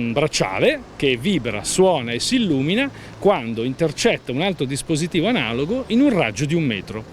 un bracciale che vibra, suona e si illumina quando intercetta un altro dispositivo analogo in un raggio di 1 metro.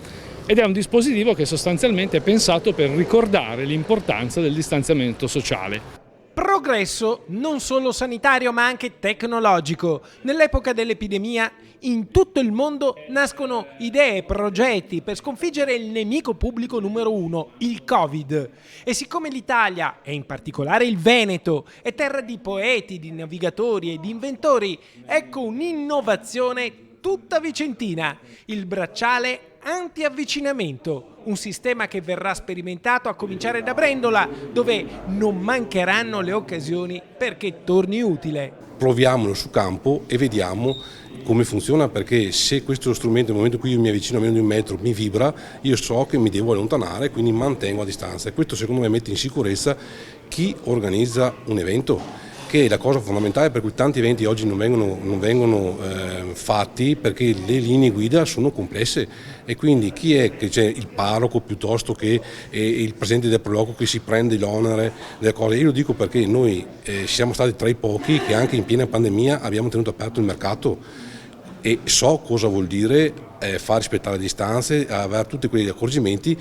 Ed è un dispositivo che sostanzialmente è pensato per ricordare l'importanza del distanziamento sociale. Progresso non solo sanitario ma anche tecnologico. Nell'epoca dell'epidemia in tutto il mondo nascono idee e progetti per sconfiggere il nemico pubblico numero 1, il Covid. E siccome l'Italia, e in particolare il Veneto, è terra di poeti, di navigatori e di inventori, ecco un'innovazione tutta vicentina, il bracciale anti-avvicinamento, un sistema che verrà sperimentato a cominciare da Brendola, dove non mancheranno le occasioni perché torni utile. Proviamolo su campo e vediamo come funziona, perché se questo strumento nel momento in cui io mi avvicino a meno di 1 metro mi vibra, io so che mi devo allontanare, quindi mantengo a distanza, e questo secondo me mette in sicurezza chi organizza un evento, che è la cosa fondamentale per cui tanti eventi oggi non vengono fatti, perché le linee guida sono complesse, e quindi chi è che c'è il parroco piuttosto che il presidente del proloco che si prende l'onere delle cose. Io lo dico perché noi siamo stati tra i pochi che anche in piena pandemia abbiamo tenuto aperto il mercato, e so cosa vuol dire far rispettare le distanze, avere tutti quegli accorgimenti,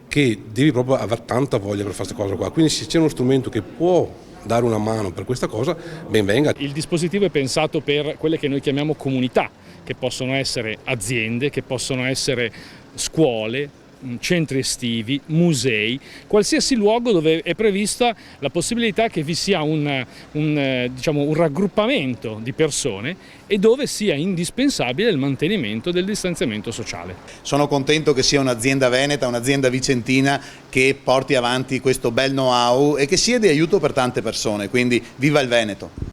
che devi proprio avere tanta voglia per fare questa cosa qua. Quindi se c'è uno strumento che può dare una mano per questa cosa, ben venga. Il dispositivo è pensato per quelle che noi chiamiamo comunità, che possono essere aziende, che possono essere scuole, centri estivi, musei, qualsiasi luogo dove è prevista la possibilità che vi sia un raggruppamento di persone e dove sia indispensabile il mantenimento del distanziamento sociale. Sono contento che sia un'azienda veneta, un'azienda vicentina che porti avanti questo bel know-how e che sia di aiuto per tante persone, quindi viva il Veneto!